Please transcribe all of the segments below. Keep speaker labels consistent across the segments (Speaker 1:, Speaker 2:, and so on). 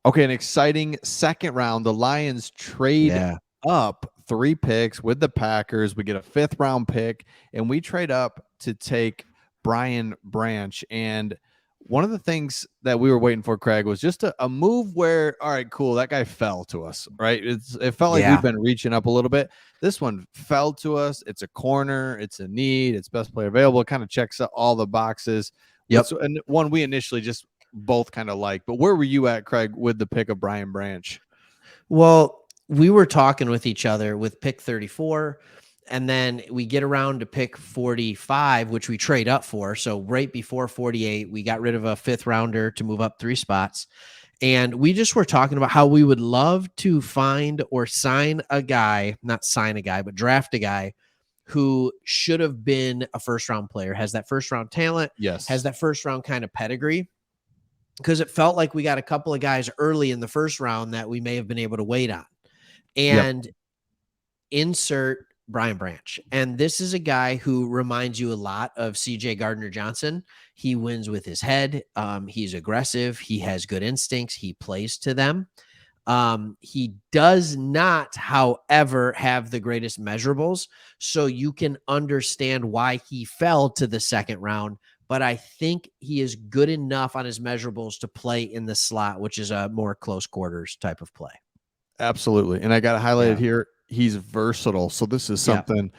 Speaker 1: Okay, an exciting second round. The Lions trade
Speaker 2: Yeah.
Speaker 1: up 3 picks with the Packers. We get a 5th round pick, and we trade up to take Brian Branch. And one of the things that we were waiting for, Craig, was just a move where, all right, cool, that guy fell to us, right? It felt like we've
Speaker 2: Yeah.
Speaker 1: been reaching up a little bit. This one fell to us. It's a corner. It's a need. It's best player available. It kind of checks all the boxes.
Speaker 2: Yep.
Speaker 1: And one we initially just both kind of like. But where were you at, Craig, with the pick of Brian Branch?
Speaker 2: Well, we were talking with each other with pick 34, and then we get around to pick 45, which we trade up for. So right before 48, we got rid of a 5th rounder to move up 3 spots. And we just were talking about how we would love to find or sign a guy, not sign a guy, but draft a guy who should have been a first round player, has that first round talent, has
Speaker 1: Yes.
Speaker 2: that first round kind of pedigree. Because it felt like we got a couple of guys early in the first round that we may have been able to wait on.
Speaker 1: Yep.
Speaker 2: And insert Brian Branch. And this is a guy who reminds you a lot of CJ Gardner Johnson. He wins with his head. He's aggressive. He has good instincts. He plays to them. He does not, however, have the greatest measurables. So you can understand why he fell to the second round. But I think he is good enough on his measurables to play in the slot, which is a more close quarters type of play.
Speaker 1: Absolutely. And I got it highlighted
Speaker 2: Yeah.
Speaker 1: here. He's versatile. So this is
Speaker 2: Yeah.
Speaker 1: something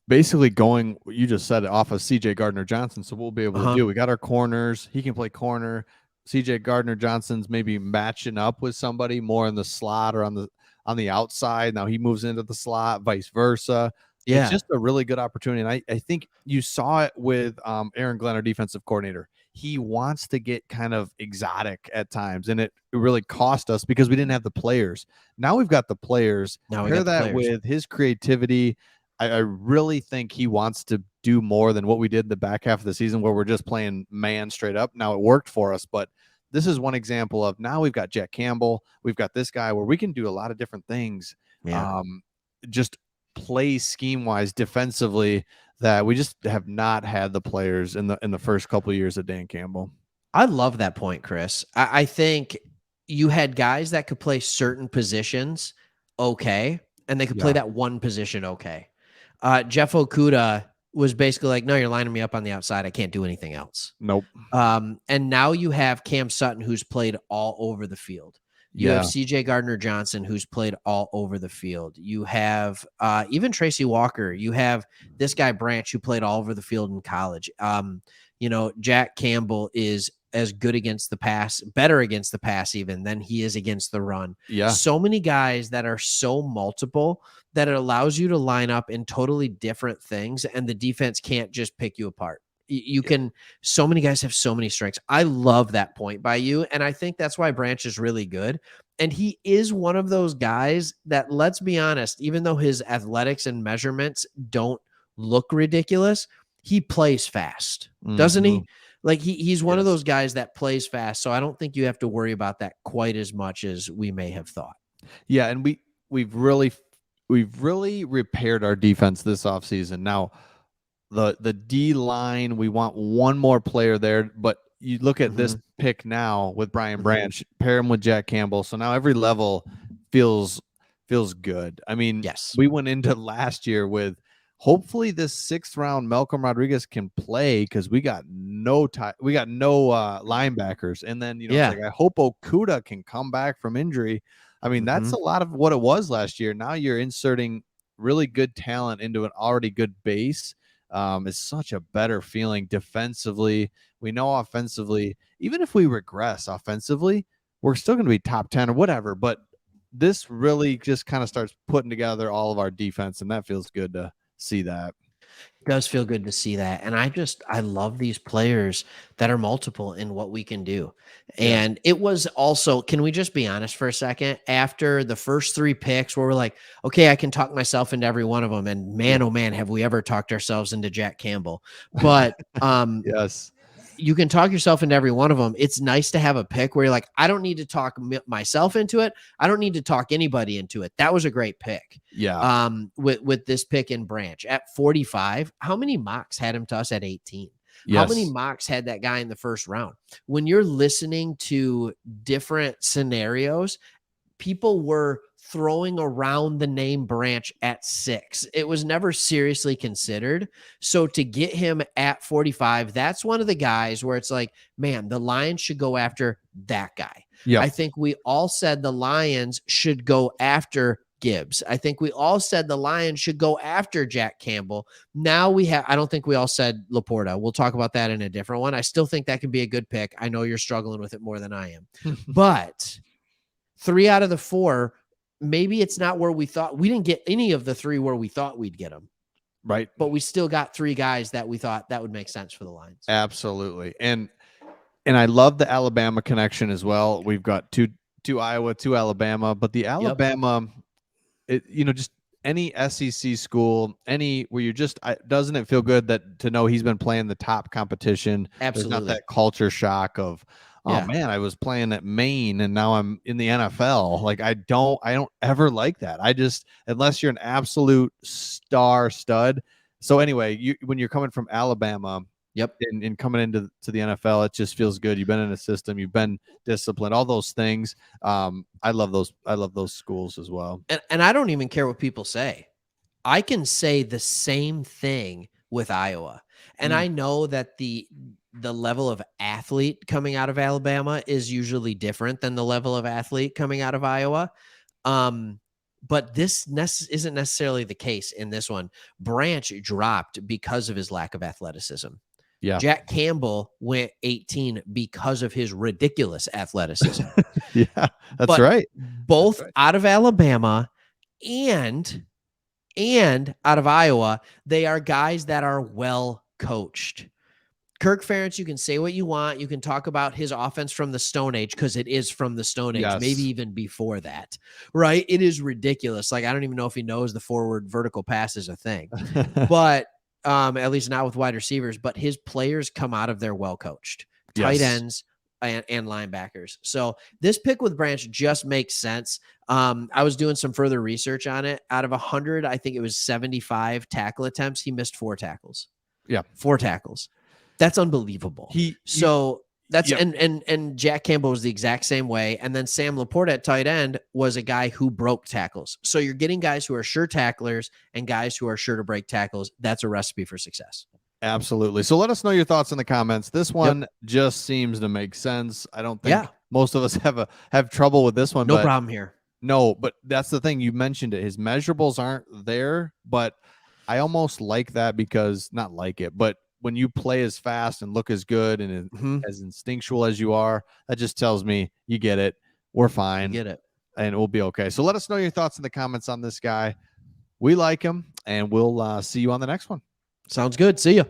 Speaker 1: basically going, you just said it, off of CJ Gardner Johnson. So we'll be able to
Speaker 2: Uh-huh.
Speaker 1: do. We got our corners. He can play corner. CJ Gardner Johnson's maybe matching up with somebody more in the slot or on the outside. Now he moves into the slot, vice versa. It's
Speaker 2: Yeah.
Speaker 1: just a really good opportunity. And I think you saw it with Aaron Glenn, our defensive coordinator. He wants to get kind of exotic at times, and it really cost us because we didn't have the players. Now we've got the players.
Speaker 2: Now we
Speaker 1: Pair
Speaker 2: got the
Speaker 1: that
Speaker 2: players.
Speaker 1: with his creativity. I really think he wants to do more than what we did the back half of the season where we're just playing man straight up. Now it worked for us, but this is one example of now we've got Jack Campbell. We've got this guy where we can do a lot of different things.
Speaker 2: Yeah.
Speaker 1: Just play scheme wise defensively that we just have not had the players in the first couple of years of Dan Campbell.
Speaker 2: I love that point, Chris. I think you had guys that could play certain positions okay, and they could play
Speaker 1: Yeah.
Speaker 2: that one position okay. Jeff Okuda was basically like, no, you're lining me up on the outside. I can't do anything else.
Speaker 1: Nope.
Speaker 2: And now you have Cam Sutton, who's played all over the field. You have CJ Gardner Johnson, who's played all over the field. You have even Tracy Walker. You have this guy Branch, who played all over the field in college. Jack Campbell is as good against the pass, better against the pass even than he is against the run.
Speaker 1: Yeah.
Speaker 2: So many guys that are so multiple that it allows you to line up in totally different things, and the defense can't just pick you apart. You can, so many guys have so many strengths. I love that point by you. And I think that's why Branch is really good. And he is one of those guys that, let's be honest, even though his athletics and measurements don't look ridiculous, he plays fast, doesn't he? Like he's one of those guys that plays fast. So I don't think you have to worry about that quite as much as we may have thought.
Speaker 1: Yeah. And we've really repaired our defense this offseason. Now, the D line, we want one more player there, but you look at this pick now with Brian Branch, pair him with Jack Campbell. So now every level feels good. I mean,
Speaker 2: yes,
Speaker 1: we went into last year with hopefully this 6th round Malcolm Rodriguez can play because we got no linebackers. And then, it's like, I hope Okuda can come back from injury. I mean, that's a lot of what it was last year. Now you're inserting really good talent into an already good base. It's such a better feeling defensively. We know offensively, even if we regress offensively, we're still going to be top 10 or whatever. But this really just kind of starts putting together all of our defense, and that feels good to see that.
Speaker 2: It does feel good to see that. And I love these players that are multiple in what we can do. And it was also, can we just be honest for a second? After the first 3 picks where we're like, okay, I can talk myself into every one of them. And man, oh man, have we ever talked ourselves into Jack Campbell. But
Speaker 1: yes,
Speaker 2: you can talk yourself into every one of them. It's nice to have a pick where you're like, I don't need to talk myself into it. I don't need to talk anybody into it. That was a great pick.
Speaker 1: Yeah.
Speaker 2: With this pick in Branch at 45, how many mocks had him to us at 18? How many
Speaker 1: Yes.
Speaker 2: mocks had that guy in the first round? When you're listening to different scenarios, people were throwing around the name Branch at 6. It was never seriously considered. So to get him at 45, that's one of the guys where it's like, man, the Lions should go after that guy.
Speaker 1: Yeah.
Speaker 2: I think we all said the Lions should go after Gibbs. I think we all said the Lions should go after Jack Campbell. Now I don't think we all said Laporta. We'll talk about that in a different one. I still think that can be a good pick. I know you're struggling with it more than I am. But 3 out of the 4, maybe it's not where we thought. We didn't get any of the 3 where we thought we'd get them.
Speaker 1: Right.
Speaker 2: But we still got 3 guys that we thought that would make sense for the Lions.
Speaker 1: Absolutely. And I love the Alabama connection as well. We've got two Iowa, 2 Alabama, but the Alabama, just any SEC school, any where you're just, doesn't it feel good to know he's been playing the top competition?
Speaker 2: Absolutely.
Speaker 1: There's not that culture shock of, oh man, I was playing at Maine and now I'm in the NFL. Like I don't ever like that. Unless you're an absolute stud. So anyway, when you're coming from Alabama, and coming into the NFL, it just feels good. You've been in a system, you've been disciplined, all those things. I love those schools as well.
Speaker 2: And I don't even care what people say. I can say the same thing with Iowa. And I know that the level of athlete coming out of Alabama is usually different than the level of athlete coming out of Iowa. But this isn't necessarily the case in this one. Branch dropped because of his lack of athleticism.
Speaker 1: Yeah.
Speaker 2: Jack Campbell went 18 because of his ridiculous athleticism.
Speaker 1: Yeah, that's right.
Speaker 2: Both out of Alabama and out of Iowa, they are guys that are well coached. Kirk Ferentz, you can say what you want. You can talk about his offense from the Stone Age because it is from the Stone Age, maybe even before that, right? It is ridiculous. Like, I don't even know if he knows the forward vertical pass is a thing, but at least not with wide receivers, but his players come out of there well coached, tight ends and linebackers. So this pick with Branch just makes sense. I was doing some further research on it. Out of 100, I think it was 75 tackle attempts, he missed 4 tackles.
Speaker 1: Yeah.
Speaker 2: 4 tackles. That's unbelievable. And Jack Campbell was the exact same way. And then Sam Laporta at tight end was a guy who broke tackles. So you're getting guys who are sure tacklers and guys who are sure to break tackles. That's a recipe for success.
Speaker 1: Absolutely. So let us know your thoughts in the comments. This one just seems to make sense. I don't think most of us have trouble with this one.
Speaker 2: No problem here.
Speaker 1: No, but that's the thing. You mentioned it. His measurables aren't there, but I almost like that because not like it, but when you play as fast and look as good and as instinctual as you are, that just tells me you get it. We're fine.
Speaker 2: You get it.
Speaker 1: And we'll be okay. So let us know your thoughts in the comments on this guy. We like him, and we'll see you on the next one.
Speaker 2: Sounds good. See ya.